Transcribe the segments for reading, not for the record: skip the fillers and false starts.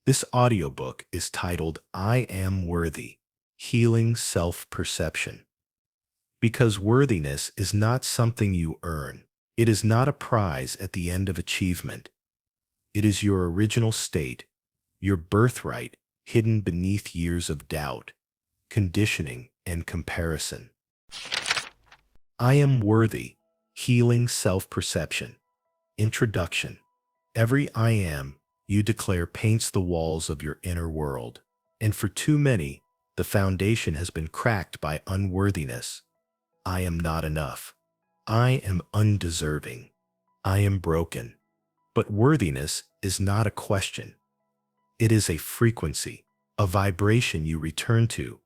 This audiobook is titled I Am Worthy, Healing Self-Perception. Because worthiness is not something you earn. It is not a prize at the end of achievement. It is your original state, your birthright hidden beneath years of doubt, conditioning, and comparison. I Am Worthy, Healing Self-Perception. Introduction. Every I am you declare paints the walls of your inner world. And for too many, the foundation has been cracked by unworthiness. I am not enough. I am undeserving. I am broken. But worthiness is not a question. It is a frequency, a vibration you return to,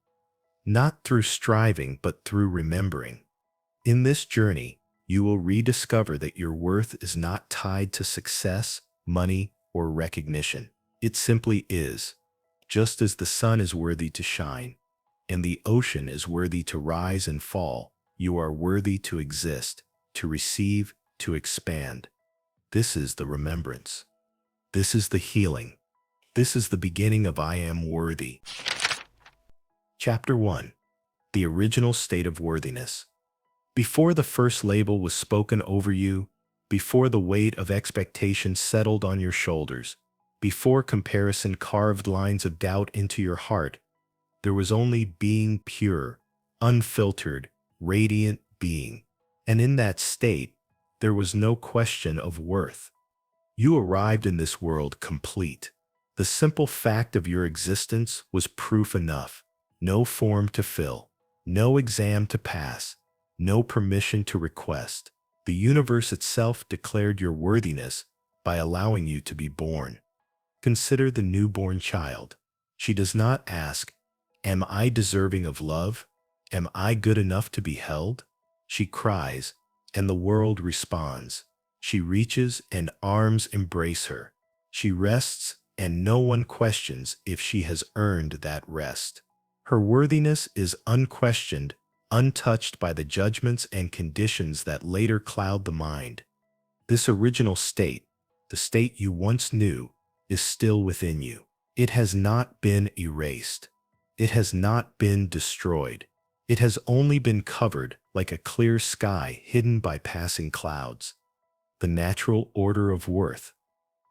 not through striving but through remembering. In this journey, you will rediscover that your worth is not tied to success, money, or recognition. It simply is. Just as the sun is worthy to shine, and the ocean is worthy to rise and fall, you are worthy to exist, to receive, to expand. This is the remembrance. This is the healing. This is the beginning of I Am Worthy. Chapter 1. The Original State of Worthiness. Before the first label was spoken over you, before the weight of expectation settled on your shoulders, before comparison carved lines of doubt into your heart, there was only being pure, unfiltered, radiant being. And in that state, there was no question of worth. You arrived in this world complete. The simple fact of your existence was proof enough. No form to fill, no exam to pass, no permission to request. The universe itself declared your worthiness by allowing you to be born. Consider the newborn child. She does not ask, "Am I deserving of love? Am I good enough to be held?" She cries, and the world responds. She reaches, and arms embrace her. She rests, and no one questions if she has earned that rest. Her worthiness is unquestioned, untouched by the judgments and conditions that later cloud the mind. This original state, the state you once knew, is still within you. It has not been erased. It has not been destroyed. It has only been covered like a clear sky hidden by passing clouds. The natural order of worth.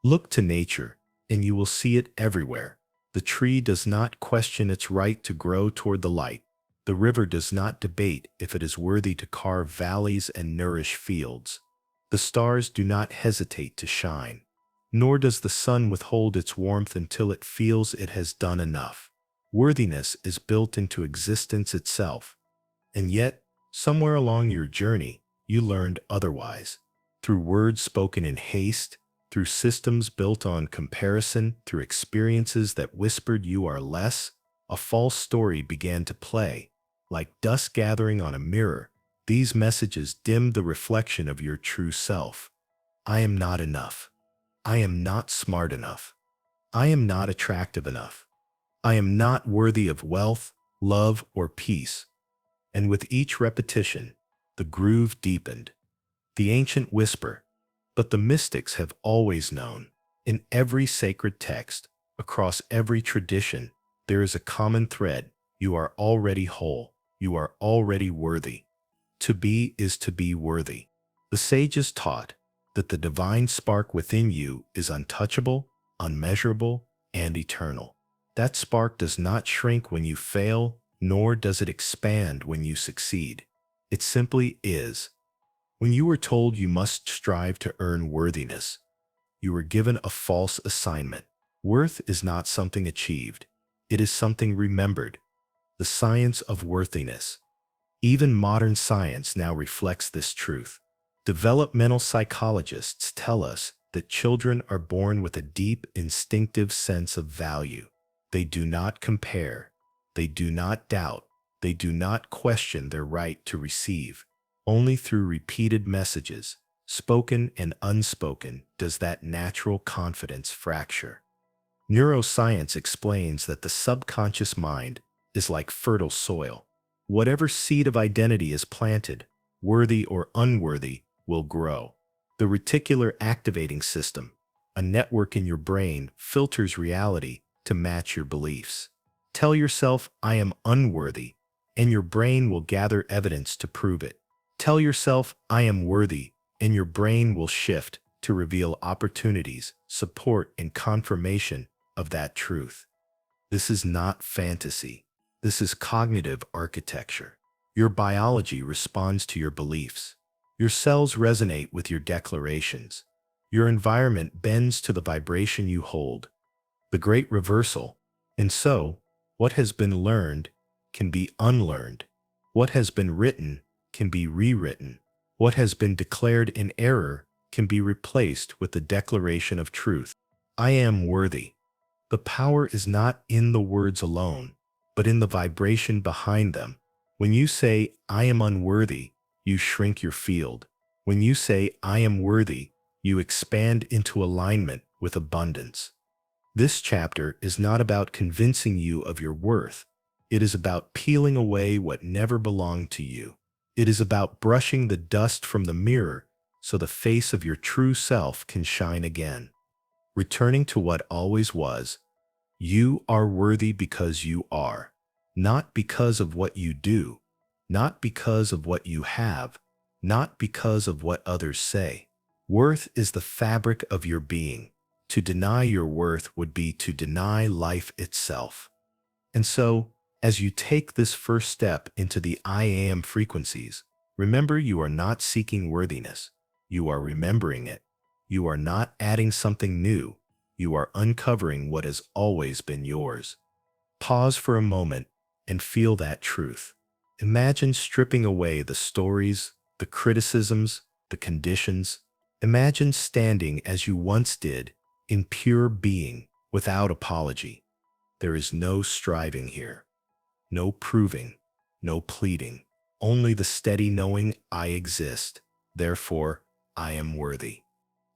Look to nature, and you will see it everywhere. The tree does not question its right to grow toward the light. The river does not debate if it is worthy to carve valleys and nourish fields. The stars do not hesitate to shine, nor does the sun withhold its warmth until it feels it has done enough. Worthiness is built into existence itself, and yet, somewhere along your journey, you learned otherwise. Through words spoken in haste, through systems built on comparison, through experiences that whispered you are less, a false story began to play. Like dust gathering on a mirror, these messages dimmed the reflection of your true self. I am not enough. I am not smart enough. I am not attractive enough. I am not worthy of wealth, love, or peace. And with each repetition, the groove deepened. The ancient whisper, but the mystics have always known. In every sacred text, across every tradition, there is a common thread. You are already whole. You are already worthy. To be is to be worthy. The sages taught that the divine spark within you is untouchable, unmeasurable, and eternal. That spark does not shrink when you fail, nor does it expand when you succeed. It simply is. When you were told you must strive to earn worthiness, you were given a false assignment. Worth is not something achieved. It is something remembered. The science of worthiness. Even modern science now reflects this truth. Developmental psychologists tell us that children are born with a deep, instinctive sense of value. They do not compare. They do not doubt. They do not question their right to receive. Only through repeated messages, spoken and unspoken, does that natural confidence fracture. Neuroscience explains that the subconscious mind is like fertile soil. Whatever seed of identity is planted, worthy or unworthy, will grow. The reticular activating system, A network in your brain filters reality to match your beliefs. Tell yourself, I am unworthy, and your brain will gather evidence to prove it. Tell yourself, I am worthy, and your brain will shift to reveal opportunities, support, and confirmation of that truth. This is not fantasy. This is cognitive architecture. Your biology responds to your beliefs. Your cells resonate with your declarations. Your environment bends to the vibration you hold. The great reversal. And so, what has been learned can be unlearned. What has been written can be rewritten. What has been declared in error can be replaced with the declaration of truth. I am worthy. The power is not in the words alone, but in the vibration behind them. When you say, I am unworthy, you shrink your field. When you say, I am worthy, you expand into alignment with abundance. This chapter is not about convincing you of your worth. It is about peeling away what never belonged to you. It is about brushing the dust from the mirror so the face of your true self can shine again. Returning to what always was, you are worthy because you are, not because of what you do, not because of what you have, not because of what others say. Worth is the fabric of your being. To deny your worth would be to deny life itself. And so, as you take this first step into the I am frequencies, remember you are not seeking worthiness. You are remembering it. You are not adding something new. You are uncovering what has always been yours. Pause for a moment and feel that truth. Imagine stripping away the stories, the criticisms, the conditions. Imagine standing as you once did, in pure being, without apology. There is no striving here, no proving, no pleading, only the steady knowing I exist, therefore I am worthy.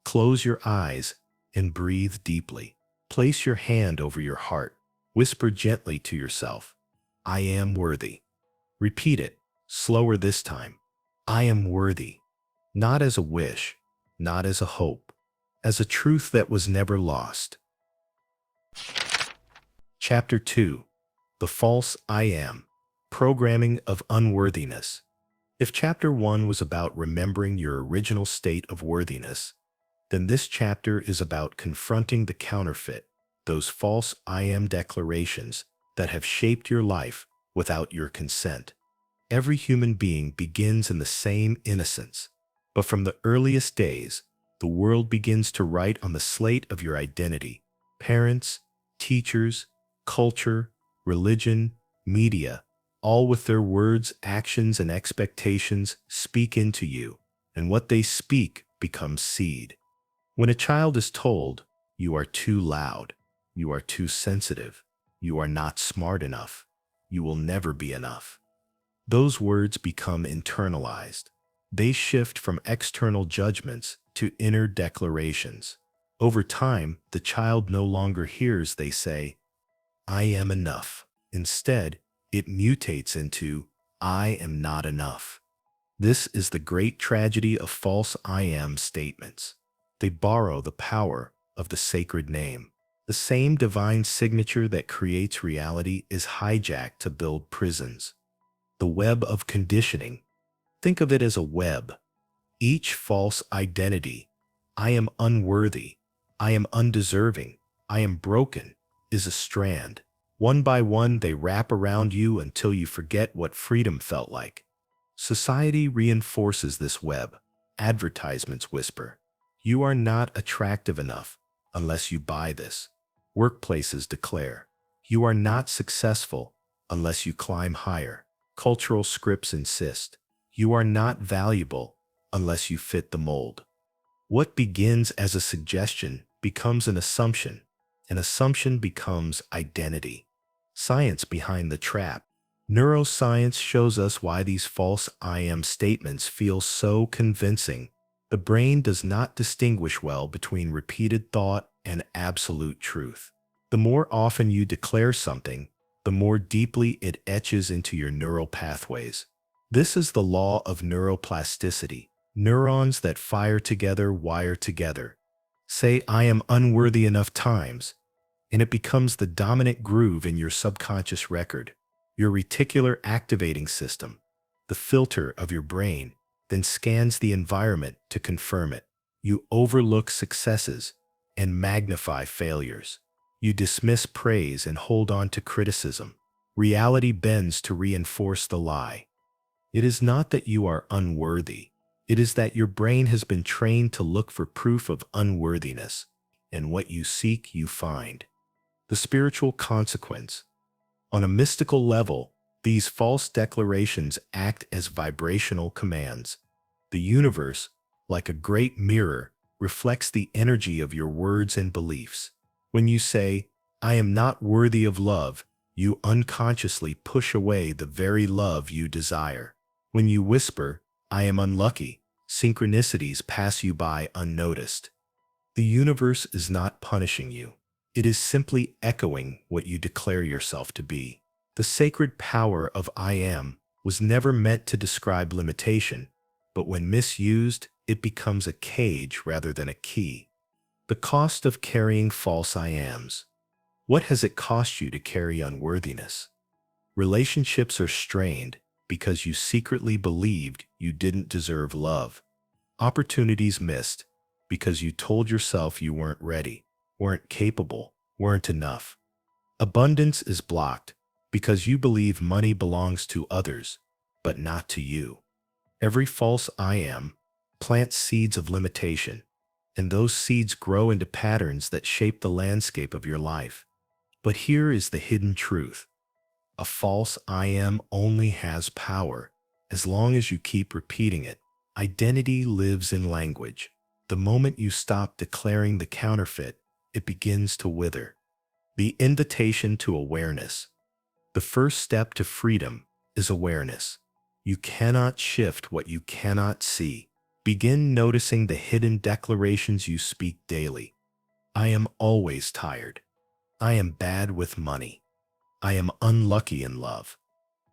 Close your eyes and breathe deeply. Place your hand over your heart. Whisper gently to yourself, I am worthy. Repeat it, slower this time. I am worthy, not as a wish, not as a hope, as a truth that was never lost. Chapter 2. The False I Am. Programming of Unworthiness. If Chapter 1 was about remembering your original state of worthiness, then this chapter is about confronting the counterfeit, those false I am declarations that have shaped your life without your consent. Every human being begins in the same innocence, but from the earliest days, the world begins to write on the slate of your identity. Parents, teachers, culture, religion, media, all with their words, actions, and expectations speak into you, and what they speak becomes seed. When a child is told, you are too loud, you are too sensitive, you are not smart enough, you will never be enough, those words become internalized. They shift from external judgments to inner declarations. Over time, the child no longer hears they say, I am enough. Instead, it mutates into, I am not enough. This is the great tragedy of false I am statements. They borrow the power of the sacred name. The same divine signature that creates reality is hijacked to build prisons. The web of conditioning. Think of it as a web. Each false identity, I am unworthy, I am undeserving, I am broken, is a strand. One by one, they wrap around you until you forget what freedom felt like. Society reinforces this web. Advertisements whisper, you are not attractive enough unless you buy this. Workplaces declare, you are not successful unless you climb higher. Cultural scripts insist, you are not valuable unless you fit the mold. What begins as a suggestion becomes an assumption becomes identity. Science behind the trap. Neuroscience shows us why these false I am statements feel so convincing. The brain does not distinguish well between repeated thought and absolute truth. The more often you declare something, the more deeply it etches into your neural pathways. This is the law of neuroplasticity. Neurons that fire together wire together. Say, I am unworthy enough times, and it becomes the dominant groove in your subconscious record, your reticular activating system, the filter of your brain, then scans the environment to confirm it. You overlook successes and magnify failures. You dismiss praise and hold on to criticism. Reality bends to reinforce the lie. It is not that you are unworthy. It is that your brain has been trained to look for proof of unworthiness, and what you seek, you find. The spiritual consequence. On a mystical level, these false declarations act as vibrational commands. The universe, like a great mirror, reflects the energy of your words and beliefs. When you say, I am not worthy of love, you unconsciously push away the very love you desire. When you whisper, I am unlucky, synchronicities pass you by unnoticed. The universe is not punishing you. It is simply echoing what you declare yourself to be. The sacred power of I am was never meant to describe limitation, but when misused, it becomes a cage rather than a key. The cost of carrying false I ams. What has it cost you to carry unworthiness? Relationships are strained because you secretly believed you didn't deserve love. Opportunities missed because you told yourself you weren't ready, weren't capable, weren't enough. Abundance is blocked because you believe money belongs to others, but not to you. Every false I am plants seeds of limitation, and those seeds grow into patterns that shape the landscape of your life. But here is the hidden truth. A false I am only has power as long as you keep repeating it. Identity lives in language. The moment you stop declaring the counterfeit, it begins to wither. The invitation to awareness. The first step to freedom is awareness. You cannot shift what you cannot see. Begin noticing the hidden declarations you speak daily. I am always tired. I am bad with money. I am unlucky in love.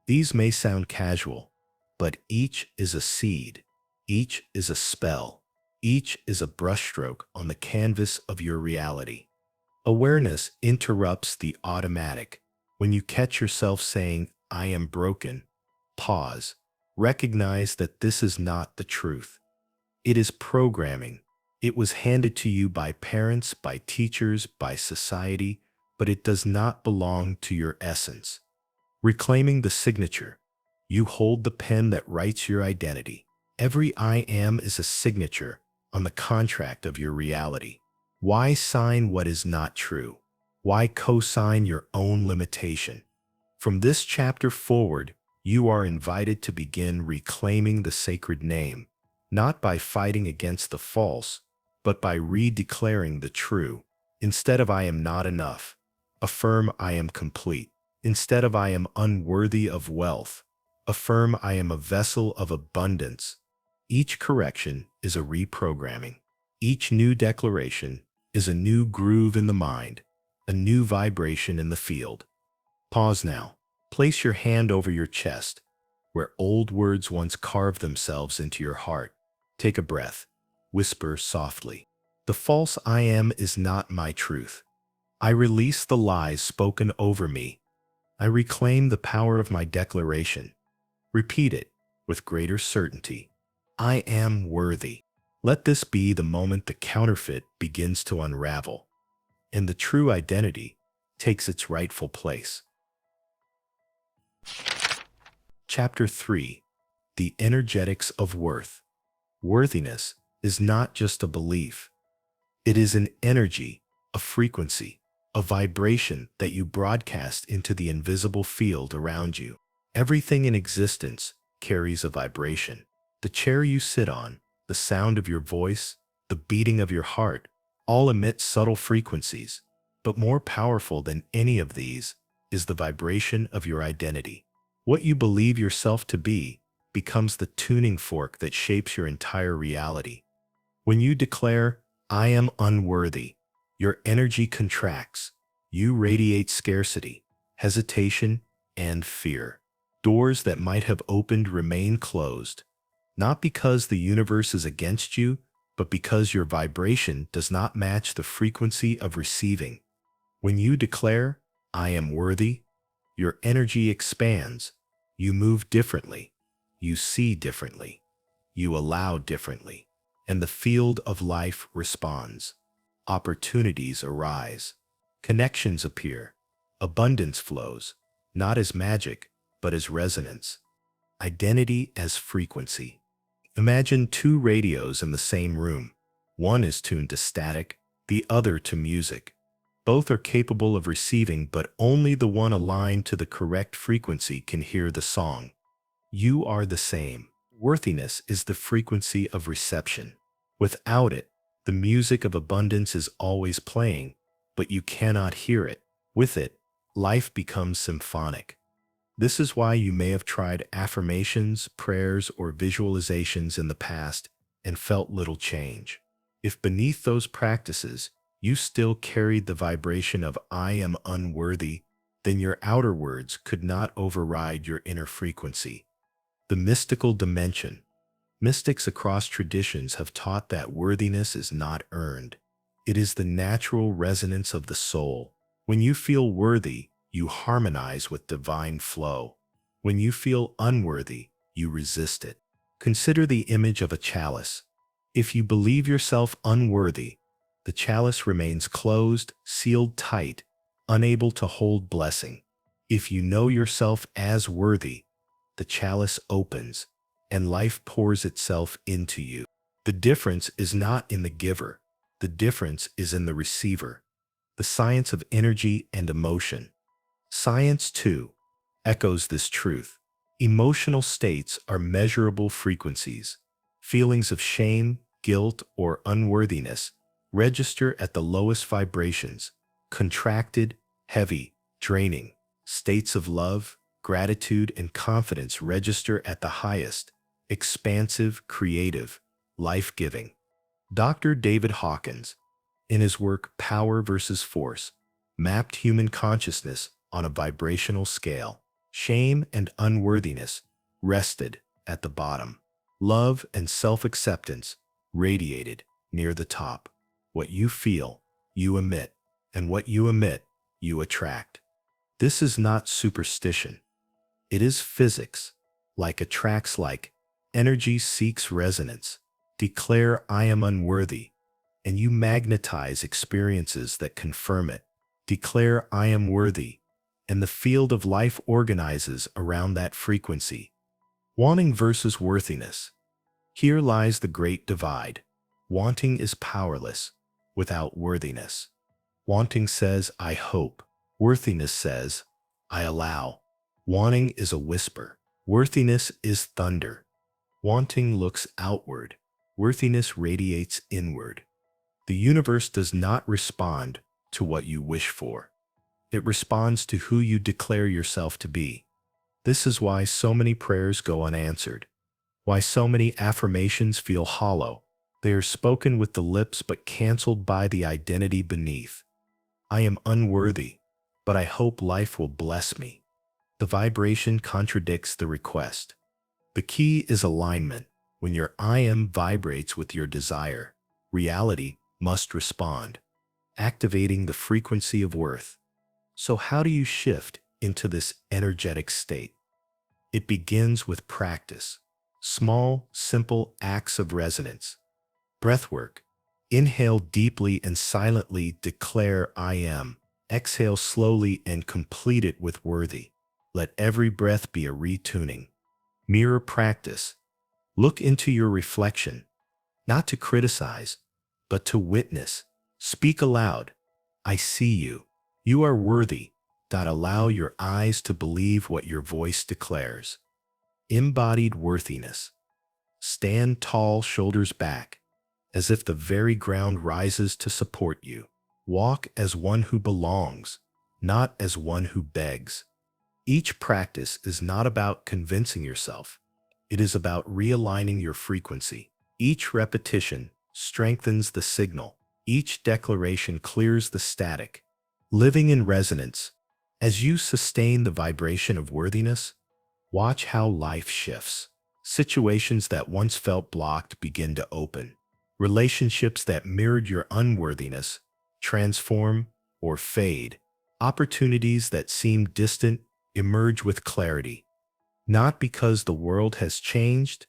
These may sound casual, but each is a seed. Each is a spell. Each is a brushstroke on the canvas of your reality. Awareness interrupts the automatic. When you catch yourself saying, I am broken, pause. Recognize that this is not the truth. It is programming. It was handed to you by parents, by teachers, by society, but it does not belong to your essence. Reclaiming the signature. You hold the pen that writes your identity. Every I am is a signature on the contract of your reality. Why sign what is not true? Why co-sign your own limitation? From this chapter forward, you are invited to begin reclaiming the sacred name, not by fighting against the false, but by redeclaring the true. Instead of I am not enough, affirm I am complete. Instead of I am unworthy of wealth, affirm I am a vessel of abundance. Each correction is a reprogramming. Each new declaration is a new groove in the mind, a new vibration in the field. Pause now. Place your hand over your chest, where old words once carved themselves into your heart. Take a breath. Whisper softly. The false I am is not my truth. I release the lies spoken over me. I reclaim the power of my declaration. Repeat it with greater certainty. I am worthy. Let this be the moment the counterfeit begins to unravel, and the true identity takes its rightful place. Chapter 3. The Energetics of Worth. Worthiness is not just a belief. It is an energy, a frequency, a vibration that you broadcast into the invisible field around you. Everything in existence carries a vibration. The chair you sit on, the sound of your voice, the beating of your heart, all emit subtle frequencies. But more powerful than any of these is the vibration of your identity. What you believe yourself to be becomes the tuning fork that shapes your entire reality. When you declare, I am unworthy, your energy contracts. You radiate scarcity, hesitation, and fear. Doors that might have opened remain closed, not because the universe is against you, but because your vibration does not match the frequency of receiving. When you declare, I am worthy, your energy expands. You move differently. You see differently. You allow differently. And the field of life responds. Opportunities arise. Connections appear. Abundance flows, not as magic, but as resonance. Identity as frequency. Imagine two radios in the same room. One is tuned to static, the other to music. Both are capable of receiving, but only the one aligned to the correct frequency can hear the song. You are the same. Worthiness is the frequency of reception. Without it, the music of abundance is always playing, but you cannot hear it. With it, life becomes symphonic. This is why you may have tried affirmations, prayers, or visualizations in the past and felt little change. If beneath those practices, you still carried the vibration of I am unworthy, then your outer words could not override your inner frequency. The mystical dimension. Mystics across traditions have taught that worthiness is not earned. It is the natural resonance of the soul. When you feel worthy, you harmonize with divine flow. When you feel unworthy, you resist it. Consider the image of a chalice. If you believe yourself unworthy, the chalice remains closed, sealed tight, unable to hold blessing. If you know yourself as worthy, the chalice opens, and life pours itself into you. The difference is not in the giver. The difference is in the receiver. The science of energy and emotion. Science, too, echoes this truth. Emotional states are measurable frequencies. Feelings of shame, guilt, or unworthiness register at the lowest vibrations, contracted, heavy, draining. States of love, gratitude, and confidence register at the highest, expansive, creative, life-giving. Dr. David Hawkins, in his work Power versus Force, mapped human consciousness on a vibrational scale. Shame and unworthiness rested at the bottom. Love and self-acceptance radiated near the top. What you feel, you emit, and what you emit, you attract. This is not superstition. It is physics. Like attracts like, energy seeks resonance. Declare I am unworthy, and you magnetize experiences that confirm it. Declare I am worthy, and the field of life organizes around that frequency. Wanting versus worthiness. Here lies the great divide. Wanting is powerless without worthiness. Wanting says, I hope. Worthiness says, I allow. Wanting is a whisper. Worthiness is thunder. Wanting looks outward. Worthiness radiates inward. The universe does not respond to what you wish for. It responds to who you declare yourself to be. This is why so many prayers go unanswered. Why so many affirmations feel hollow. They are spoken with the lips but canceled by the identity beneath. I am unworthy, but I hope life will bless me. The vibration contradicts the request. The key is alignment. When your I am vibrates with your desire, reality must respond, activating the frequency of worth. So how do you shift into this energetic state? It begins with practice. Small, simple acts of resonance. Breathwork. Inhale deeply and silently declare I am. Exhale slowly and complete it with worthy. Let every breath be a retuning. Mirror practice. Look into your reflection, not to criticize, but to witness. Speak aloud. I see you. You are worthy. Allow your eyes to believe what your voice declares. Embodied worthiness. Stand tall, shoulders back, as if the very ground rises to support you. Walk as one who belongs, not as one who begs. Each practice is not about convincing yourself. It is about realigning your frequency. Each repetition strengthens the signal. Each declaration clears the static. Living in resonance. As you sustain the vibration of worthiness, watch how life shifts. Situations that once felt blocked begin to open. Relationships that mirrored your unworthiness transform or fade. Opportunities that seemed distant emerge with clarity, not because the world has changed,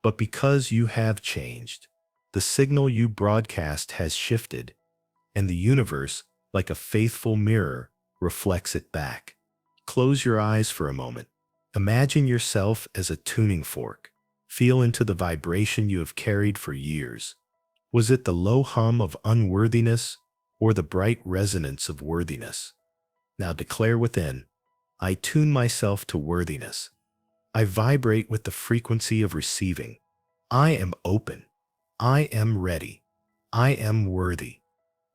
but because you have changed. The signal you broadcast has shifted, and the universe, like a faithful mirror, reflects it back. Close your eyes for a moment. Imagine yourself as a tuning fork. Feel into the vibration you have carried for years. Was it the low hum of unworthiness or the bright resonance of worthiness? Now declare within, I tune myself to worthiness. I vibrate with the frequency of receiving. I am open. I am ready. I am worthy.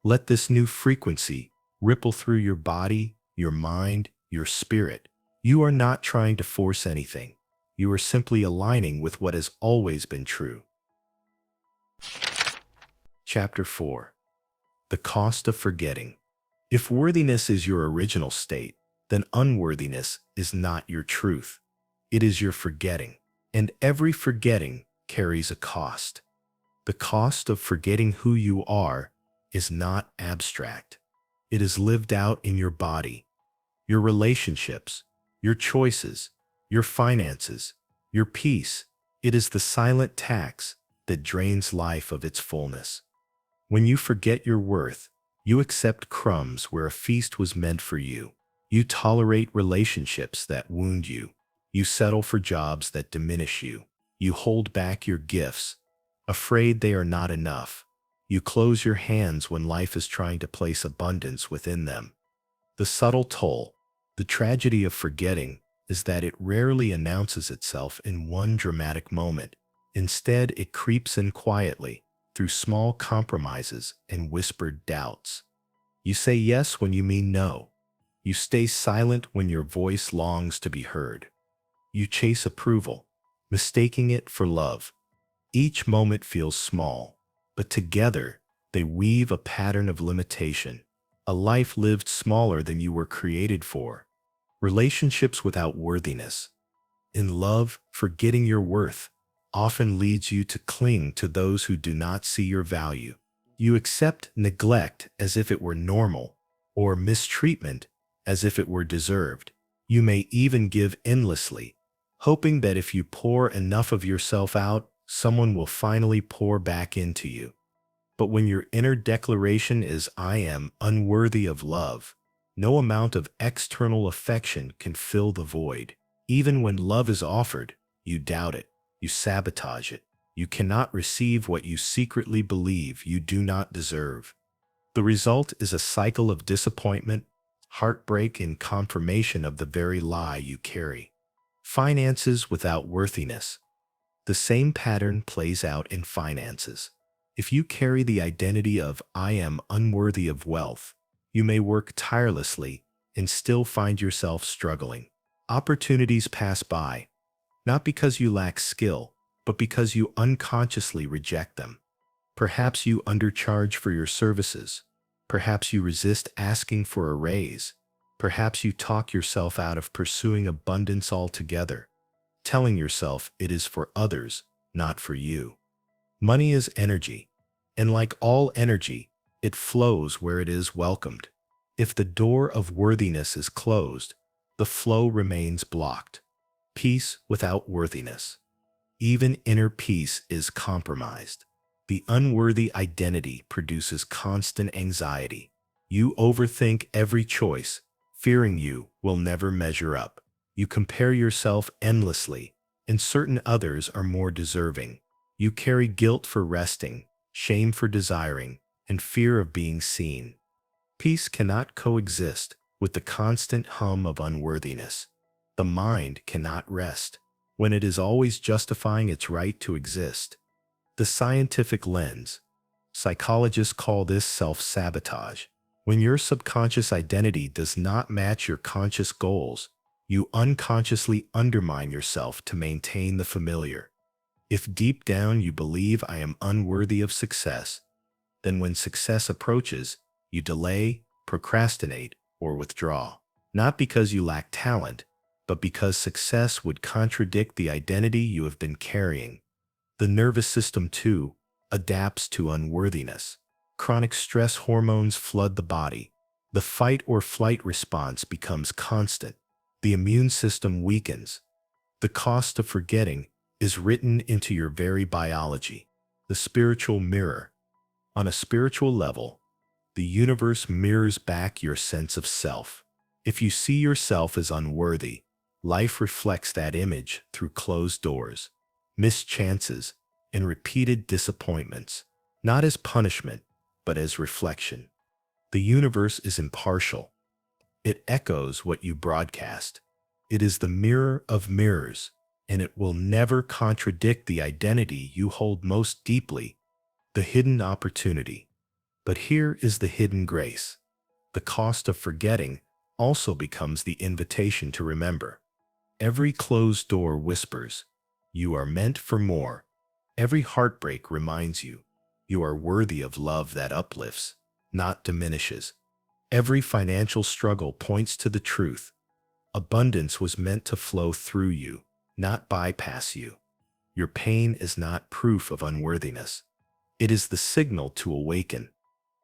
Let this new frequency ripple through your body, your mind, your spirit. You are not trying to force anything. You are simply aligning with what has always been true. Chapter 4. The Cost of Forgetting. If worthiness is your original state, then unworthiness is not your truth. It is your forgetting, and every forgetting carries a cost. The cost of forgetting who you are is not abstract. It is lived out in your body, your relationships, your choices, your finances, your peace. It is the silent tax that drains life of its fullness. When you forget your worth, you accept crumbs where a feast was meant for you. You tolerate relationships that wound you. You settle for jobs that diminish you. You hold back your gifts, afraid they are not enough. You close your hands when life is trying to place abundance within them. The subtle toll, the tragedy of forgetting, is that it rarely announces itself in one dramatic moment. Instead, it creeps in quietly, through small compromises and whispered doubts. You say yes when you mean no. You stay silent when your voice longs to be heard. You chase approval, mistaking it for love. Each moment feels small, but together they weave a pattern of limitation, a life lived smaller than you were created for. Relationships without worthiness. In love, forgetting your worth often leads you to cling to those who do not see your value. You accept neglect as if it were normal, or mistreatment as if it were deserved. You may even give endlessly, hoping that if you pour enough of yourself out, someone will finally pour back into you. But when your inner declaration is, I am unworthy of love, no amount of external affection can fill the void. Even when love is offered, you doubt it, you sabotage it. You cannot receive what you secretly believe you do not deserve. The result is a cycle of disappointment, heartbreak, and confirmation of the very lie you carry. Finances without worthiness. The same pattern plays out in finances. If you carry the identity of I am unworthy of wealth, you may work tirelessly and still find yourself struggling. Opportunities pass by, not because you lack skill, but because you unconsciously reject them. Perhaps you undercharge for your services. Perhaps you resist asking for a raise. Perhaps you talk yourself out of pursuing abundance altogether, telling yourself it is for others, not for you. Money is energy, and like all energy, it flows where it is welcomed. If the door of worthiness is closed, the flow remains blocked. Peace without worthiness. Even inner peace is compromised. The unworthy identity produces constant anxiety. You overthink every choice, fearing you will never measure up. You compare yourself endlessly, and certain others are more deserving. You carry guilt for resting, shame for desiring, and fear of being seen. Peace cannot coexist with the constant hum of unworthiness. The mind cannot rest when it is always justifying its right to exist. The scientific lens. Psychologists call this self-sabotage. When your subconscious identity does not match your conscious goals, you unconsciously undermine yourself to maintain the familiar. If deep down you believe I am unworthy of success, then when success approaches, you delay, procrastinate, or withdraw. Not because you lack talent, but because success would contradict the identity you have been carrying. The nervous system too. adapts to unworthiness. Chronic stress hormones flood the body. The fight or flight response becomes constant. The immune system weakens. The cost of forgetting is written into your very biology. The spiritual mirror. On a spiritual level, the universe mirrors back your sense of self. If you see yourself as unworthy, life reflects that image through closed doors, missed chances, and repeated disappointments, not as punishment, but as reflection. The universe is impartial. It echoes what you broadcast. It is the mirror of mirrors, and it will never contradict the identity you hold most deeply, the hidden opportunity. But here is the hidden grace. The cost of forgetting also becomes the invitation to remember. Every closed door whispers, "You are meant for more." Every heartbreak reminds you, you are worthy of love that uplifts, not diminishes. Every financial struggle points to the truth. Abundance was meant to flow through you, not bypass you. Your pain is not proof of unworthiness. It is the signal to awaken,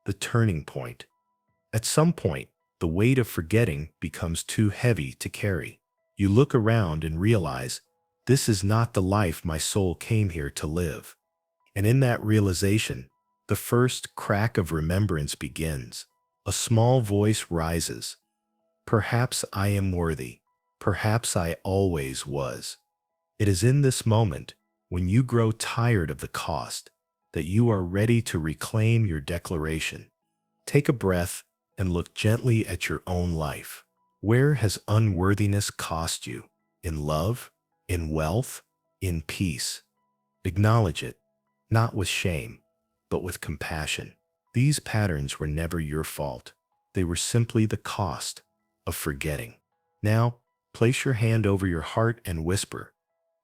the turning point. At some point, the weight of forgetting becomes too heavy to carry. You look around and realize, this is not the life my soul came here to live. And in that realization, the first crack of remembrance begins. A small voice rises. Perhaps I am worthy. Perhaps I always was. It is in this moment, when you grow tired of the cost, that you are ready to reclaim your declaration. Take a breath and look gently at your own life. Where has unworthiness cost you? In love? In wealth? In peace? Acknowledge it, not with shame, but with compassion. These patterns were never your fault. They were simply the cost of forgetting. Now, place your hand over your heart and whisper,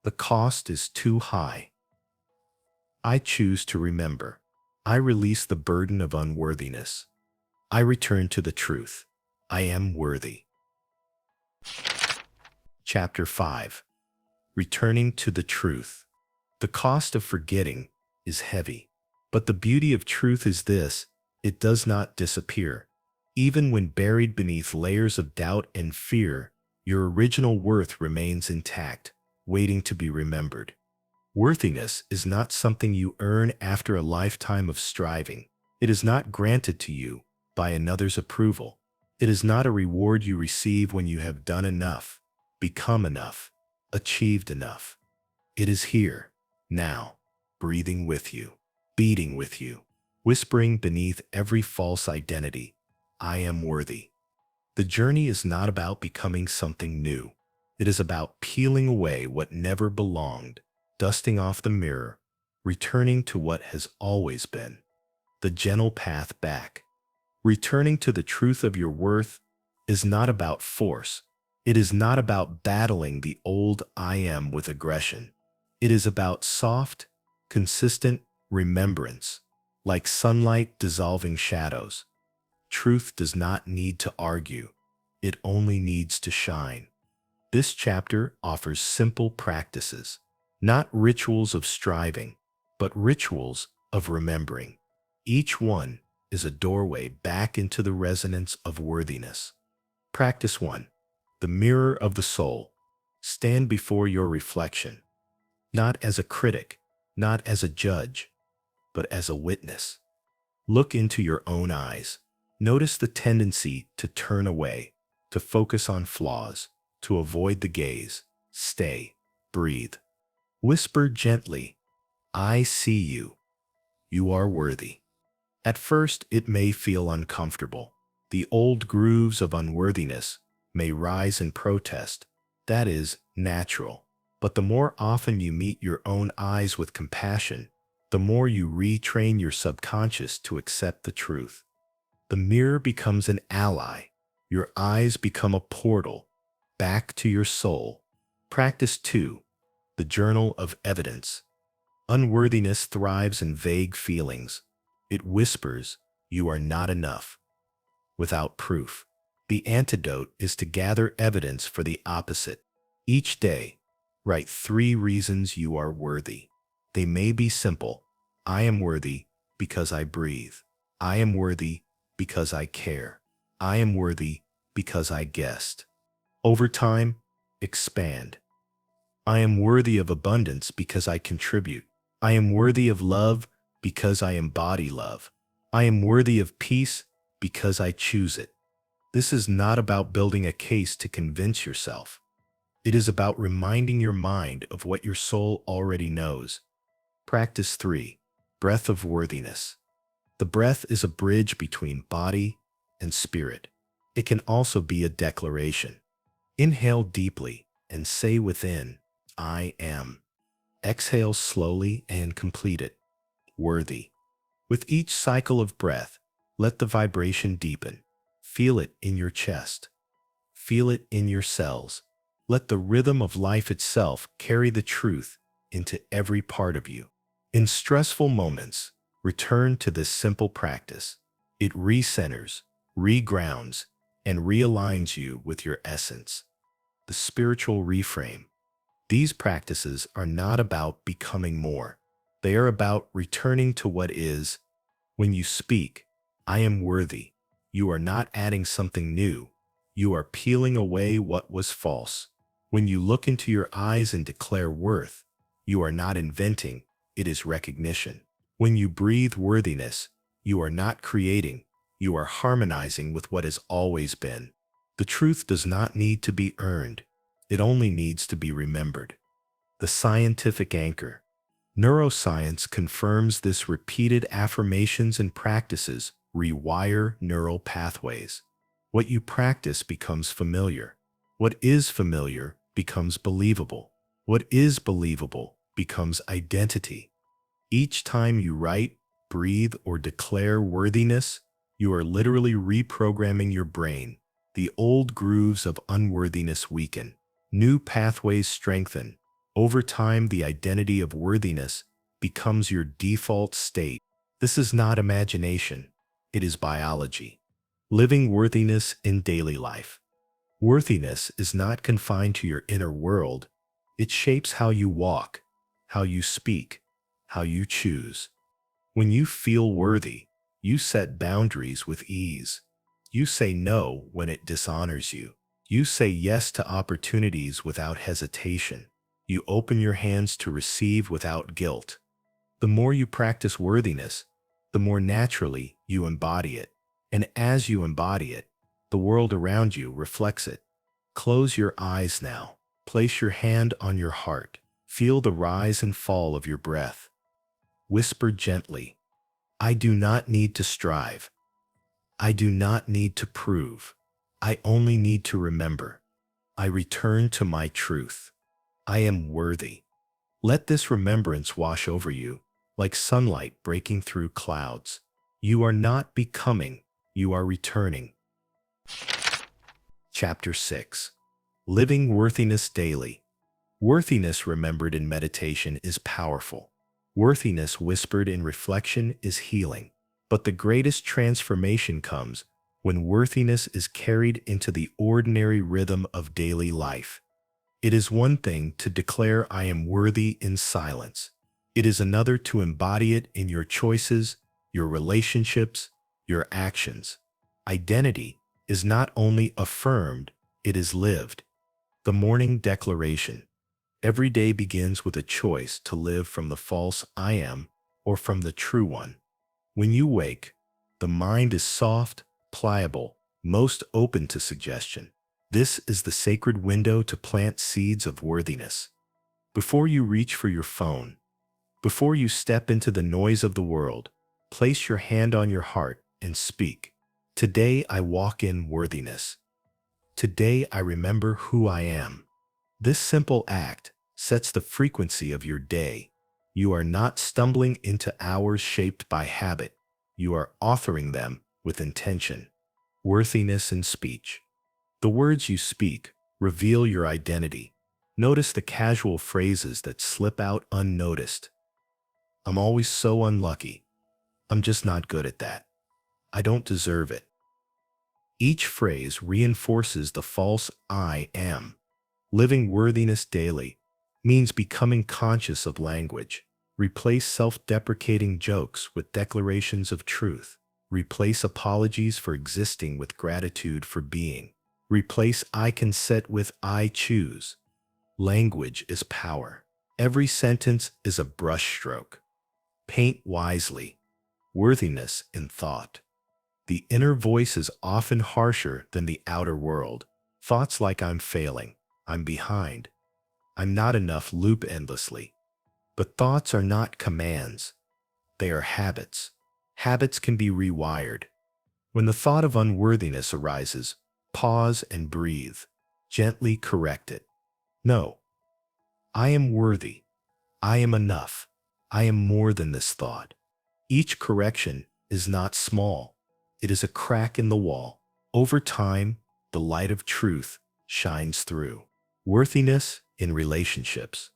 the cost is too high. I choose to remember. I release the burden of unworthiness. I return to the truth. I am worthy. Chapter 5. Returning to the truth. The cost of forgetting is heavy, but the beauty of truth is this: it does not disappear. Even when buried beneath layers of doubt and fear, your original worth remains intact, waiting to be remembered. Worthiness is not something you earn after a lifetime of striving. It is not granted to you by another's approval. It is not a reward you receive when you have done enough, become enough, achieved enough. It is here, now, breathing with you, beating with you, whispering beneath every false identity, I am worthy. The journey is not about becoming something new. It is about peeling away what never belonged, dusting off the mirror, returning to what has always been. The gentle path back. Returning to the truth of your worth is not about force. It is not about battling the old I am with aggression. It is about soft, consistent remembrance, like sunlight dissolving shadows. Truth does not need to argue. It only needs to shine. This chapter offers simple practices, not rituals of striving, but rituals of remembering. Each one is a doorway back into the resonance of worthiness. Practice 1. The mirror of the soul. Stand before your reflection, not as a critic, not as a judge, but as a witness. Look into your own eyes. Notice the tendency to turn away, to focus on flaws, to avoid the gaze. Stay, breathe. Whisper gently, I see you. You are worthy. At first, it may feel uncomfortable. The old grooves of unworthiness may rise in protest. That is natural. But the more often you meet your own eyes with compassion, the more you retrain your subconscious to accept the truth. The mirror becomes an ally. Your eyes become a portal back to your soul. Practice 2. The journal of evidence. Unworthiness thrives in vague feelings. It whispers, you are not enough, without proof. The antidote is to gather evidence for the opposite. Each day, write 3 reasons you are worthy. They may be simple, I am worthy because I breathe. I am worthy because I care. I am worthy because I guessed. Over time, expand. I am worthy of abundance because I contribute. I am worthy of love because I embody love. I am worthy of peace because I choose it. This is not about building a case to convince yourself. It is about reminding your mind of what your soul already knows. Practice 3. Breath of worthiness. The breath is a bridge between body and spirit. It can also be a declaration. Inhale deeply and say within, I am. Exhale slowly and complete it. Worthy. With each cycle of breath, let the vibration deepen. Feel it in your chest. Feel it in your cells. Let the rhythm of life itself carry the truth into every part of you. In stressful moments, return to this simple practice. It recenters, regrounds, and realigns you with your essence. The spiritual reframe. These practices are not about becoming more. They are about returning to what is. When you speak, I am worthy, you are not adding something new. You are peeling away what was false. When you look into your eyes and declare worth, you are not inventing, it is recognition. When you breathe worthiness, you are not creating, you are harmonizing with what has always been. The truth does not need to be earned, it only needs to be remembered. The scientific anchor. Neuroscience confirms this. Repeated affirmations and practices rewire neural pathways. What you practice becomes familiar. What is familiar becomes believable. What is believable becomes identity. Each time you write, breathe, or declare worthiness, you are literally reprogramming your brain. The old grooves of unworthiness weaken. New pathways strengthen. Over time, the identity of worthiness becomes your default state. This is not imagination. It is biology. Living worthiness in daily life. Worthiness is not confined to your inner world. It shapes how you walk, how you speak, how you choose. When you feel worthy, you set boundaries with ease. You say no when it dishonors you. You say yes to opportunities without hesitation. You open your hands to receive without guilt. The more you practice worthiness, the more naturally you embody it. And as you embody it, the world around you reflects it. Close your eyes now. Place your hand on your heart. Feel the rise and fall of your breath. Whisper gently, I do not need to strive. I do not need to prove. I only need to remember. I return to my truth. I am worthy. Let this remembrance wash over you, like sunlight breaking through clouds. You are not becoming, you are returning. Chapter 6. Living Worthiness Daily. Worthiness remembered in meditation is powerful. Worthiness whispered in reflection is healing. But the greatest transformation comes when worthiness is carried into the ordinary rhythm of daily life. It is one thing to declare I am worthy in silence. It is another to embody it in your choices, your relationships, your actions. Identity is not only affirmed, it is lived. The morning declaration. Every day begins with a choice to live from the false I am or from the true one. When you wake, the mind is soft, pliable, most open to suggestion. This is the sacred window to plant seeds of worthiness. Before you reach for your phone, before you step into the noise of the world, place your hand on your heart and speak. Today I walk in worthiness. Today I remember who I am. This simple act sets the frequency of your day. You are not stumbling into hours shaped by habit. You are authoring them with intention. Worthiness in speech. The words you speak reveal your identity. Notice the casual phrases that slip out unnoticed. I'm always so unlucky. I'm just not good at that. I don't deserve it. Each phrase reinforces the false I am. Living worthiness daily means becoming conscious of language. Replace self-deprecating jokes with declarations of truth. Replace apologies for existing with gratitude for being. Replace I can set with I choose. Language is power. Every sentence is a brushstroke. Paint wisely. Worthiness in thought. The inner voice is often harsher than the outer world. Thoughts like I'm failing, I'm behind, I'm not enough loop endlessly. But thoughts are not commands. They are habits. Habits can be rewired. When the thought of unworthiness arises, pause and breathe. Gently correct it. No, I am worthy. I am enough. I am more than this thought. Each correction is not small. It is a crack in the wall. Over time, the light of truth shines through. Worthiness in relationships.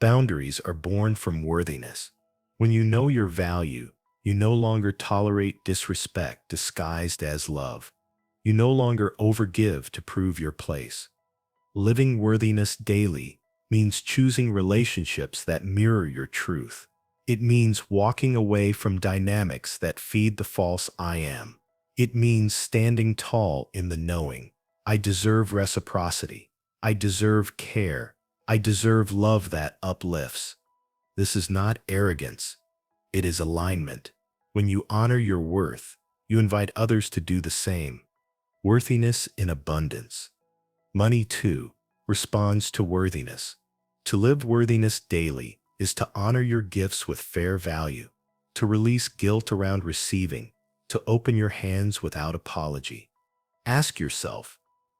Boundaries are born from worthiness. When you know your value, you no longer tolerate disrespect disguised as love. You no longer overgive to prove your place. Living worthiness daily means choosing relationships that mirror your truth. It means walking away from dynamics that feed the false I am. It means standing tall in the knowing. I deserve reciprocity. I deserve care. I deserve love that uplifts. This is not arrogance. It is alignment. When you honor your worth, you invite others to do the same. Worthiness in abundance. Money, too, responds to worthiness. To live worthiness daily is to honor your gifts with fair value, to release guilt around receiving, to open your hands without apology. Ask yourself,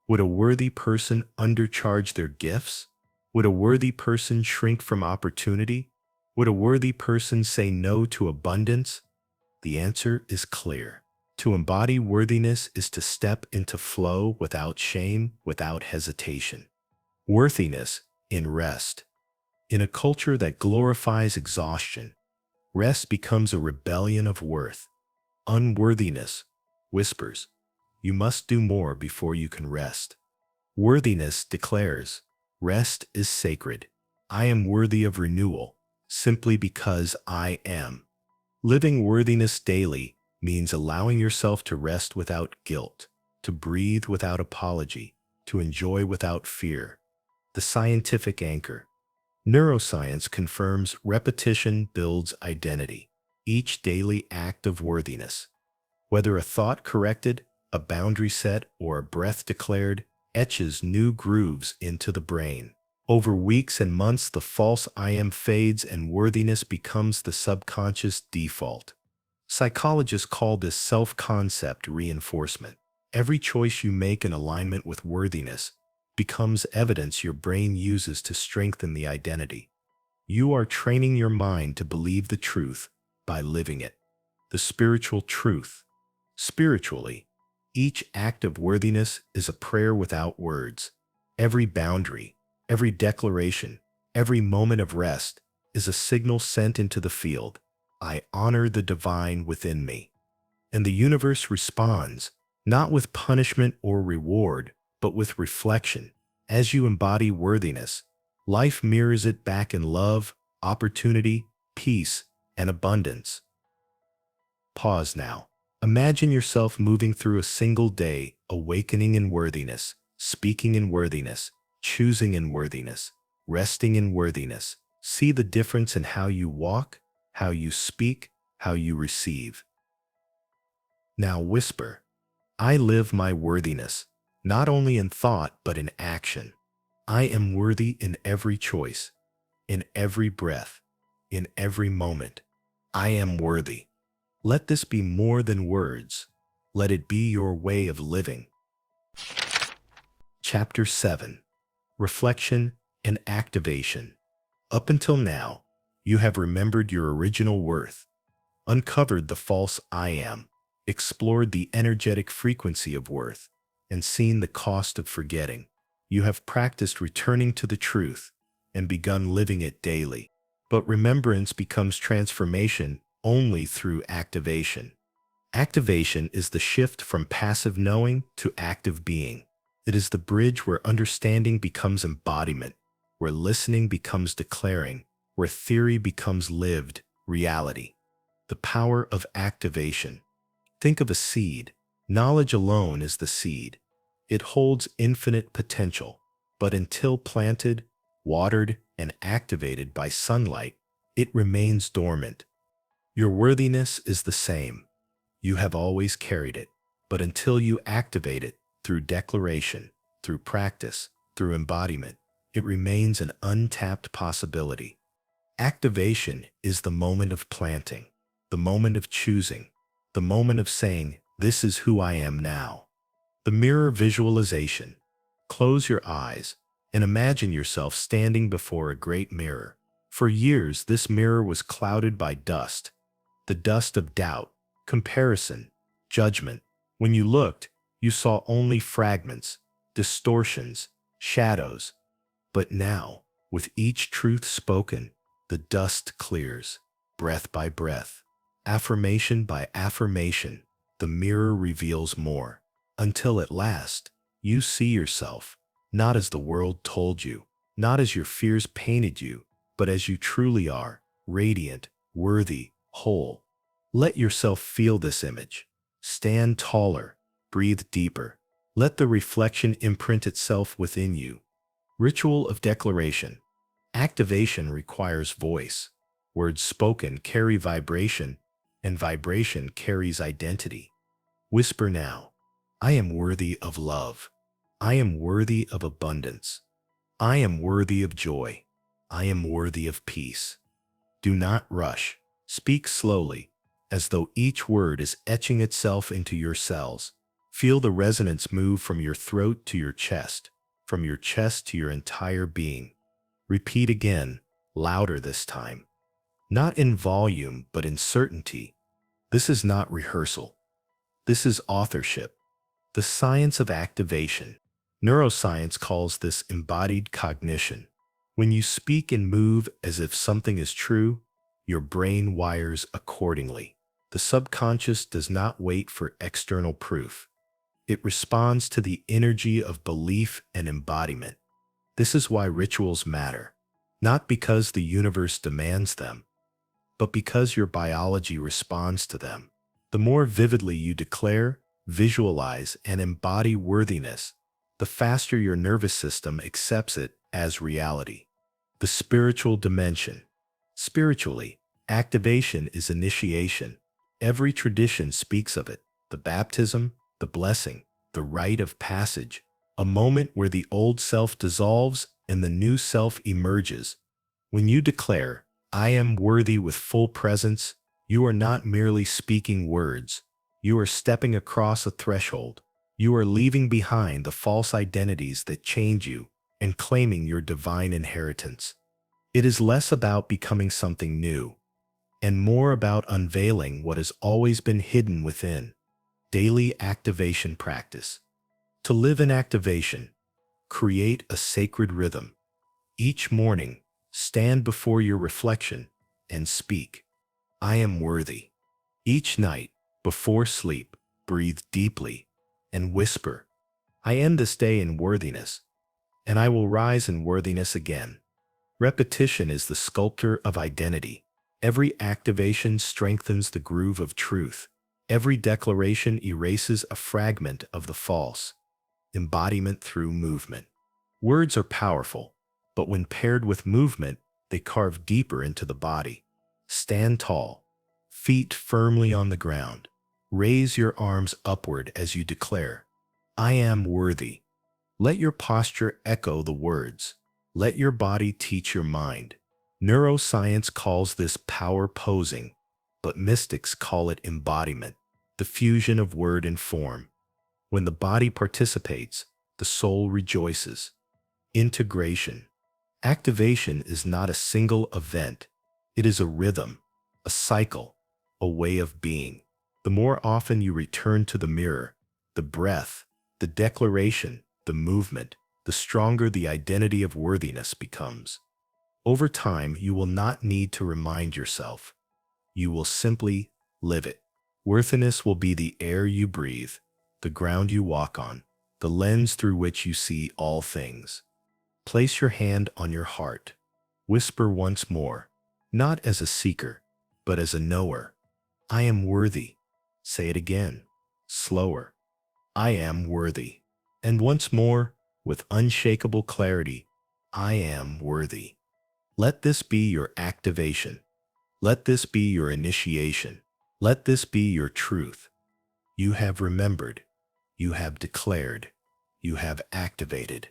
would a worthy person undercharge their gifts? Would a worthy person shrink from opportunity? Would a worthy person say no to abundance? The answer is clear. To embody worthiness is to step into flow without shame, without hesitation. Worthiness in rest. In a culture that glorifies exhaustion, rest becomes a rebellion of worth. Unworthiness whispers, you must do more before you can rest. Worthiness declares, rest is sacred. I am worthy of renewal, simply because I am. Living worthiness daily means allowing yourself to rest without guilt, to breathe without apology, to enjoy without fear. The scientific anchor. Neuroscience confirms repetition builds identity. Each daily act of worthiness, whether a thought corrected, a boundary set, or a breath declared, etches new grooves into the brain. Over weeks and months, the false I am fades and worthiness becomes the subconscious default. Psychologists call this self-concept reinforcement. Every choice you make in alignment with worthiness becomes evidence your brain uses to strengthen the identity. You are training your mind to believe the truth by living it. The spiritual truth. Spiritually, each act of worthiness is a prayer without words. Every boundary, every declaration, every moment of rest is a signal sent into the field. I honor the divine within me. And the universe responds, not with punishment or reward, but with reflection. As you embody worthiness, life mirrors it back in love, opportunity, peace, and abundance. Pause now. Imagine yourself moving through a single day, awakening in worthiness, speaking in worthiness, choosing in worthiness, resting in worthiness. See the difference in how you walk, how you speak, how you receive. Now whisper, I live my worthiness, not only in thought but in action. I am worthy in every choice, in every breath, in every moment. I am worthy. Let this be more than words. Let it be your way of living. Chapter 7. Reflection and Activation. Up until now, you have remembered your original worth, uncovered the false I am, explored the energetic frequency of worth, and seen the cost of forgetting. You have practiced returning to the truth and begun living it daily. But remembrance becomes transformation only through activation. Activation is the shift from passive knowing to active being. It is the bridge where understanding becomes embodiment, where listening becomes declaring, where theory becomes lived reality. The power of activation. Think of a seed. Knowledge alone is the seed. It holds infinite potential, but until planted, watered, and activated by sunlight, it remains dormant. Your worthiness is the same. You have always carried it, but until you activate it through declaration, through practice, through embodiment, it remains an untapped possibility. Activation is the moment of planting, the moment of choosing, the moment of saying, "This is who I am now." The mirror visualization. Close your eyes and imagine yourself standing before a great mirror. For years, this mirror was clouded by dust, the dust of doubt, comparison, judgment. When you looked, you saw only fragments, distortions, shadows. But now, with each truth spoken, the dust clears, breath by breath, affirmation by affirmation. The mirror reveals more, until at last, you see yourself, not as the world told you, not as your fears painted you, but as you truly are, radiant, worthy, whole. Let yourself feel this image. Stand taller, breathe deeper. Let the reflection imprint itself within you. Ritual of declaration. Activation requires voice. Words spoken carry vibration, and vibration carries identity. Whisper now, "I am worthy of love. I am worthy of abundance. I am worthy of joy. I am worthy of peace." Do not rush. Speak slowly, as though each word is etching itself into your cells. Feel the resonance move from your throat to your chest, from your chest to your entire being. Repeat again, louder this time. Not in volume, but in certainty. This is not rehearsal. This is authorship. The science of activation. Neuroscience calls this embodied cognition. When you speak and move as if something is true, your brain wires accordingly. The subconscious does not wait for external proof. It responds to the energy of belief and embodiment. This is why rituals matter, not because the universe demands them, but because your biology responds to them. The more vividly you declare, visualize, and embody worthiness, the faster your nervous system accepts it as reality. The spiritual dimension. Spiritually, activation is initiation. Every tradition speaks of it: the baptism, the blessing, the rite of passage, a moment where the old self dissolves and the new self emerges. When you declare, "I am worthy" with full presence, you are not merely speaking words. You are stepping across a threshold. You are leaving behind the false identities that chained you and claiming your divine inheritance. It is less about becoming something new and more about unveiling what has always been hidden within. Daily activation practice. To live in activation, create a sacred rhythm. Each morning, stand before your reflection and speak, "I am worthy." Each night, before sleep, breathe deeply and whisper, "I end this day in worthiness, and I will rise in worthiness again." Repetition is the sculptor of identity. Every activation strengthens the groove of truth. Every declaration erases a fragment of the false. Embodiment through movement. Words are powerful, but when paired with movement, they carve deeper into the body. Stand tall, feet firmly on the ground. Raise your arms upward as you declare, "I am worthy." Let your posture echo the words. Let your body teach your mind. Neuroscience calls this power posing, but mystics call it embodiment, the fusion of word and form. When the body participates, the soul rejoices. Integration. Activation is not a single event. It is a rhythm, a cycle, a way of being. The more often you return to the mirror, the breath, the declaration, the movement, the stronger the identity of worthiness becomes. Over time, you will not need to remind yourself. You will simply live it. Worthiness will be the air you breathe, the ground you walk on, the lens through which you see all things. Place your hand on your heart. Whisper once more, not as a seeker, but as a knower. I am worthy. Say it again, slower. I am worthy. And once more, with unshakable clarity, I am worthy. Let this be your activation. Let this be your initiation. Let this be your truth. You have remembered. You have declared. You have activated.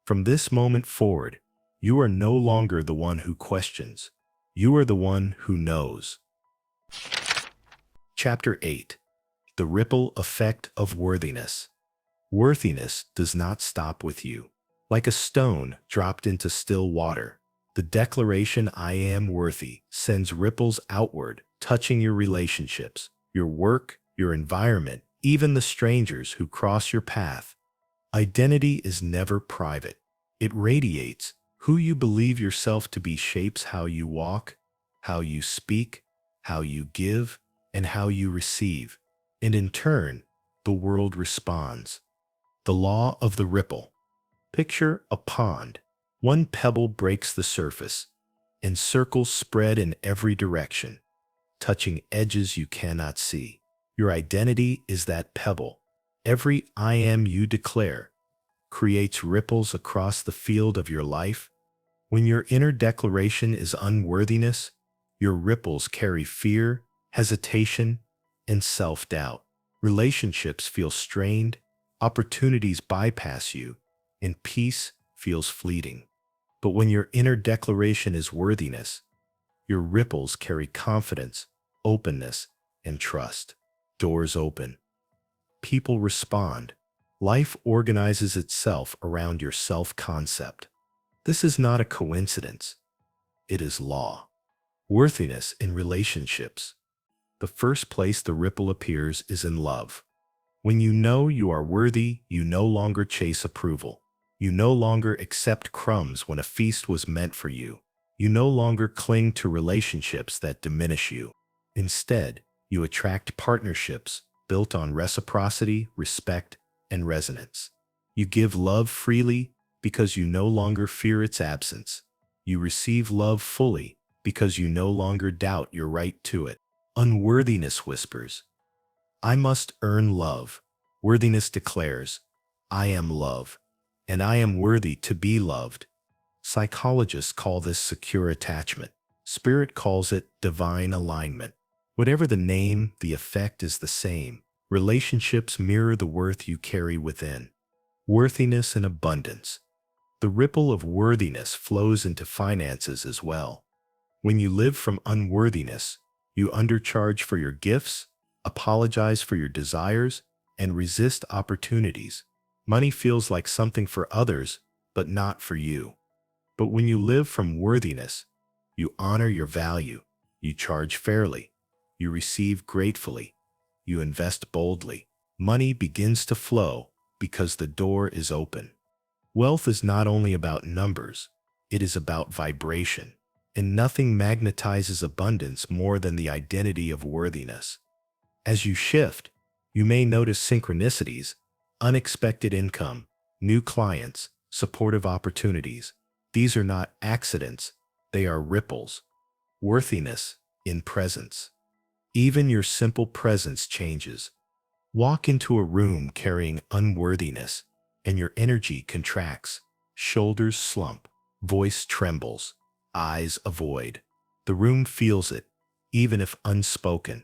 From this moment forward, you are no longer the one who questions. You are the one who knows. Chapter 8. The Ripple Effect of Worthiness. Worthiness does not stop with you. Like a stone dropped into still water, the declaration "I am worthy" sends ripples outward, touching your relationships, your work, your environment, even the strangers who cross your path. Identity is never private. It radiates. Who you believe yourself to be shapes how you walk, how you speak, how you give, and how you receive. And in turn, the world responds. The law of the ripple. Picture a pond. One pebble breaks the surface, and circles spread in every direction, touching edges you cannot see. Your identity is that pebble. Every "I am" you declare creates ripples across the field of your life. When your inner declaration is unworthiness, your ripples carry fear, hesitation, and self-doubt. Relationships feel strained, opportunities bypass you, and peace feels fleeting. But when your inner declaration is worthiness, your ripples carry confidence, openness, and trust. Doors open. People respond. Life organizes itself around your self-concept. This is not a coincidence. It is law. Worthiness in relationships. The first place the ripple appears is in love. When you know you are worthy, you no longer chase approval. You no longer accept crumbs when a feast was meant for you. You no longer cling to relationships that diminish you. Instead, you attract partnerships built on reciprocity, respect, and resonance. You give love freely because you no longer fear its absence. You receive love fully because you no longer doubt your right to it. Unworthiness whispers, I must earn love. Worthiness declares, I am love, and I am worthy to be loved. Psychologists call this secure attachment. Spirit calls it divine alignment. Whatever the name, the effect is the same. Relationships mirror the worth you carry within. Worthiness and abundance. The ripple of worthiness flows into finances as well. When you live from unworthiness, you undercharge for your gifts, apologize for your desires, and resist opportunities. Money feels like something for others, but not for you. But when you live from worthiness, you honor your value, you charge fairly, you receive gratefully, you invest boldly. Money begins to flow because the door is open. Wealth is not only about numbers, it is about vibration. And nothing magnetizes abundance more than the identity of worthiness. As you shift, you may notice synchronicities, unexpected income, new clients, supportive opportunities. These are not accidents, they are ripples. Worthiness in presence. Even your simple presence changes. Walk into a room carrying unworthiness, and your energy contracts, shoulders slump, voice trembles, eyes avoid. The room feels it, even if unspoken.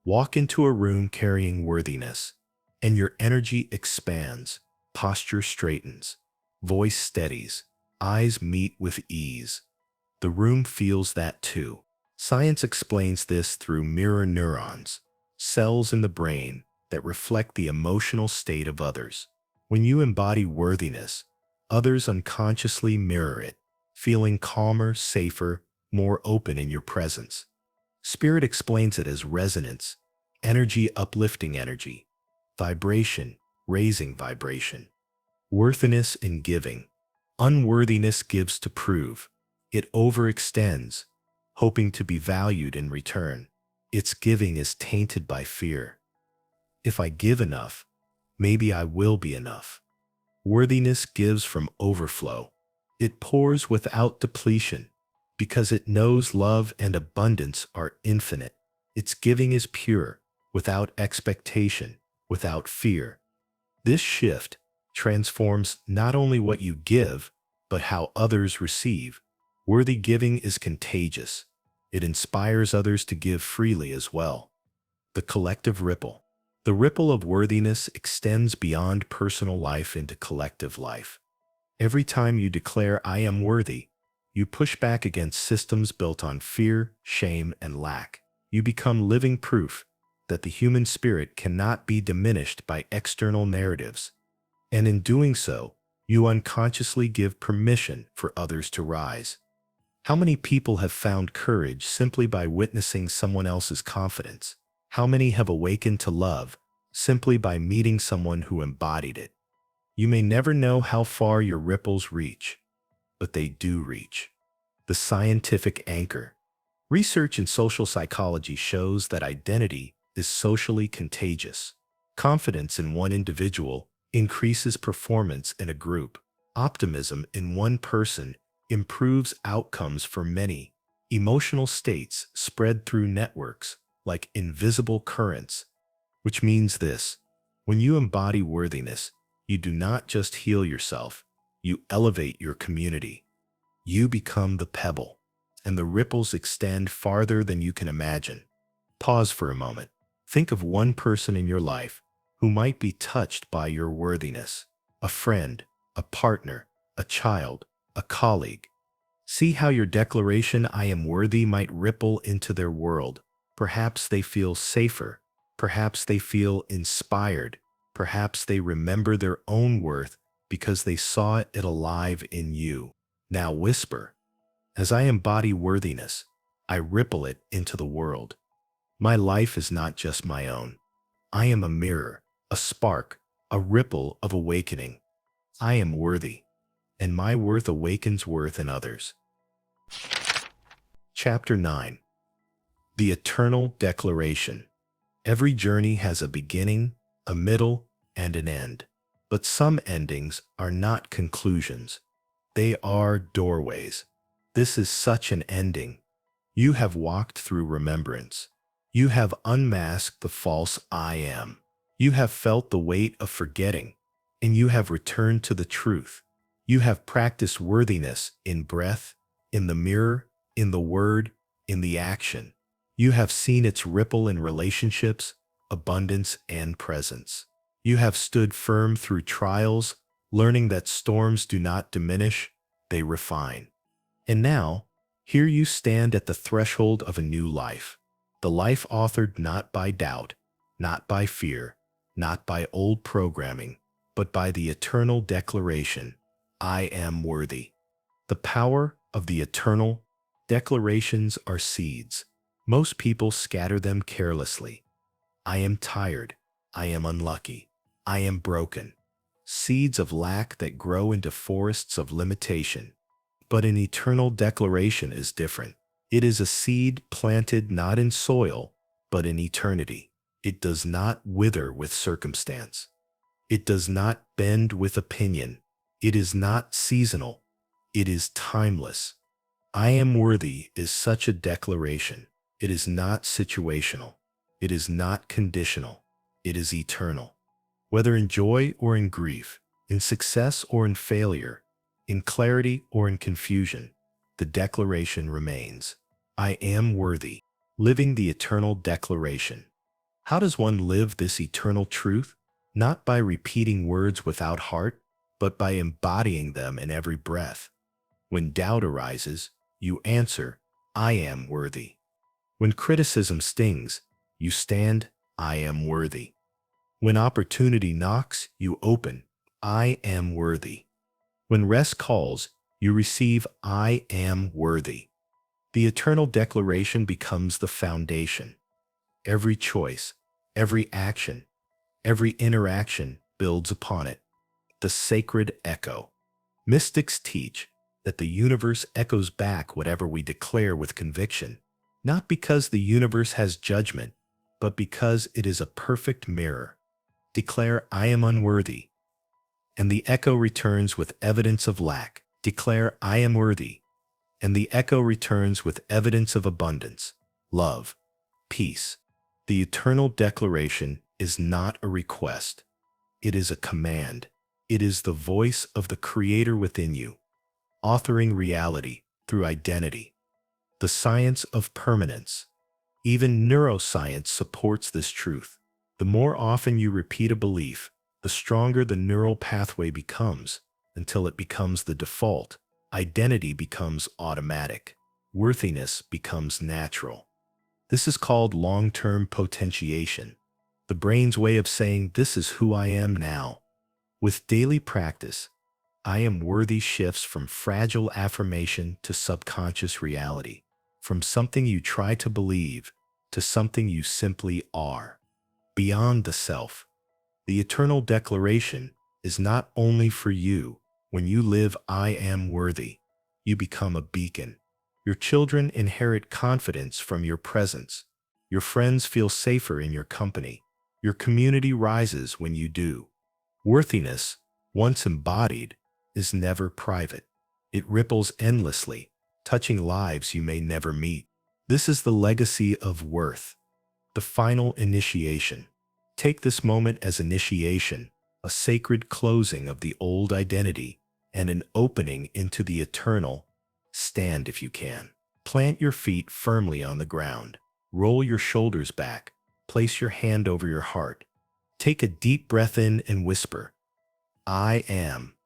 Walk into a room carrying worthiness, and your energy expands, posture straightens, voice steadies, eyes meet with ease. The room feels that too. Science explains this through mirror neurons, cells in the brain that reflect the emotional state of others. When you embody worthiness, others unconsciously mirror it, feeling calmer, safer, more open in your presence. Spirit explains it as resonance, energy uplifting energy, vibration raising vibration. Worthiness in giving. Unworthiness gives to prove. It overextends, hoping to be valued in return. Its giving is tainted by fear. If I give enough, maybe I will be enough. Worthiness gives from overflow. It pours without depletion. because it knows love and abundance are infinite. Its giving is pure, without expectation, without fear. This shift transforms not only what you give, but how others receive. Worthy giving is contagious. It inspires others to give freely as well. The collective ripple. The ripple of worthiness extends beyond personal life into collective life. Every time you declare, "I am worthy," you push back against systems built on fear, shame, and lack. You become living proof that the human spirit cannot be diminished by external narratives. And in doing so, you unconsciously give permission for others to rise. How many people have found courage simply by witnessing someone else's confidence? How many have awakened to love simply by meeting someone who embodied it? You may never know how far your ripples reach, but they do reach. The scientific anchor. Research in social psychology shows that identity is socially contagious. Confidence in one individual increases performance in a group. Optimism in one person improves outcomes for many. Emotional states spread through networks like invisible currents, which means this: when you embody worthiness, you do not just heal yourself, you elevate your community. You become the pebble, and the ripples extend farther than you can imagine. Pause for a moment. Think of one person in your life who might be touched by your worthiness. A friend, a partner, a child, a colleague. See how your declaration, "I am worthy," might ripple into their world. Perhaps they feel safer. Perhaps they feel inspired. Perhaps they remember their own worth because they saw it alive in you. Now whisper, "As I embody worthiness, I ripple it into the world. My life is not just my own. I am a mirror, a spark, a ripple of awakening. I am worthy, and my worth awakens worth in others." Chapter 9. The Eternal Declaration. Every journey has a beginning, a middle, and an end. But some endings are not conclusions. They are doorways. This is such an ending. You have walked through remembrance. You have unmasked the false "I am." You have felt the weight of forgetting, and you have returned to the truth. You have practiced worthiness in breath, in the mirror, in the word, in the action. You have seen its ripple in relationships, abundance, and presence. You have stood firm through trials, learning that storms do not diminish, they refine. And now, here you stand at the threshold of a new life. The life authored not by doubt, not by fear, not by old programming, but by the eternal declaration, "I am worthy." The power of the eternal declarations are seeds. Most people scatter them carelessly. I am tired. I am unlucky. I am broken. Seeds of lack that grow into forests of limitation. But an eternal declaration is different. It is a seed planted not in soil, but in eternity. It does not wither with circumstance. It does not bend with opinion. It is not seasonal. It is timeless. I am worthy is such a declaration. It is not situational. It is not conditional. It is eternal. Whether in joy or in grief, in success or in failure, in clarity or in confusion, the declaration remains. I am worthy, living the eternal declaration. How does one live this eternal truth? Not by repeating words without heart, but by embodying them in every breath. When doubt arises, you answer, "I am worthy." When criticism stings, you stand, "I am worthy." When opportunity knocks, you open, "I am worthy." When rest calls, you receive, "I am worthy." The eternal declaration becomes the foundation. Every choice, every action, every interaction builds upon it. The sacred echo. Mystics teach that the universe echoes back whatever we declare with conviction, not because the universe has judgment, but because it is a perfect mirror. Declare, "I am unworthy," and the echo returns with evidence of lack. Declare, "I am worthy," and the echo returns with evidence of abundance, love, peace. The eternal declaration is not a request. It is a command. It is the voice of the Creator within you, authoring reality through identity. The science of permanence. Even neuroscience supports this truth. The more often you repeat a belief, the stronger the neural pathway becomes, until it becomes the default. Identity becomes automatic. Worthiness becomes natural. This is called long-term potentiation, the brain's way of saying, "This is who I am now." With daily practice, I am worthy shifts from fragile affirmation to subconscious reality, from something you try to believe to something you simply are. Beyond the self, the eternal declaration is not only for you. When you live "I am worthy," you become a beacon. Your children inherit confidence from your presence. Your friends feel safer in your company. Your community rises when you do. Worthiness, once embodied, is never private. It ripples endlessly, touching lives you may never meet. This is the legacy of worth, the final initiation. Take this moment as initiation, a sacred closing of the old identity and an opening into the eternal. Stand if you can. Plant your feet firmly on the ground. Roll your shoulders back. Place your hand over your heart. Take a deep breath in and whisper, "I am."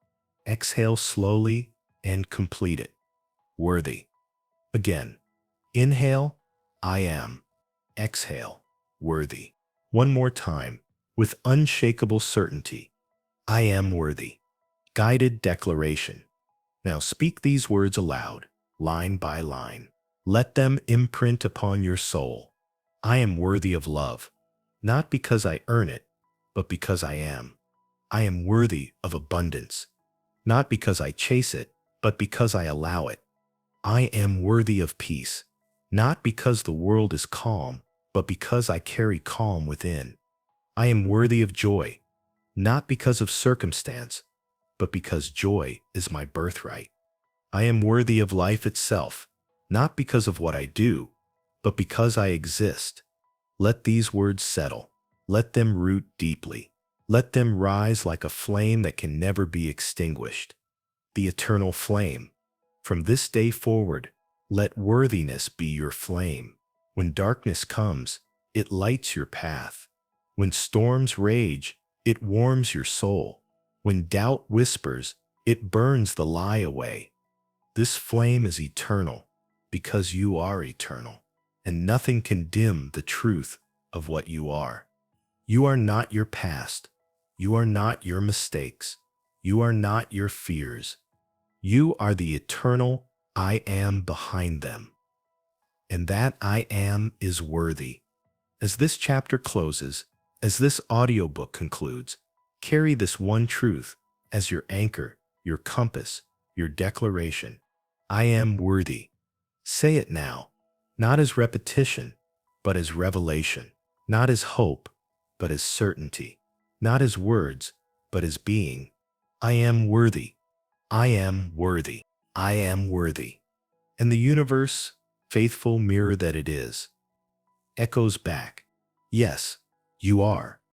Exhale slowly and complete it. Worthy. Again. Inhale, "I am." Exhale, "Worthy." One more time, with unshakable certainty. I am worthy. Guided declaration. Now speak these words aloud, line by line. Let them imprint upon your soul. I am worthy of love, not because I earn it, but because I am. I am worthy of abundance, not because I chase it, but because I allow it. I am worthy of peace, not because the world is calm, but because I carry calm within. I am worthy of joy, not because of circumstance, but because joy is my birthright. I am worthy of life itself, not because of what I do, but because I exist. Let these words settle. Let them root deeply. Let them rise like a flame that can never be extinguished. The eternal flame. From this day forward, let worthiness be your flame. When darkness comes, it lights your path. When storms rage, it warms your soul. When doubt whispers, it burns the lie away. This flame is eternal because you are eternal, and nothing can dim the truth of what you are. You are not your past. You are not your mistakes. You are not your fears. You are the eternal I am behind them. And that I am is worthy. As this chapter closes, as this audiobook concludes, carry this one truth as your anchor, your compass, your declaration. I am worthy. Say it now, not as repetition, but as revelation, not as hope, but as certainty, not as words, but as being. I am worthy. I am worthy. I am worthy. And the universe, faithful mirror that it is, echoes back, yes, you are.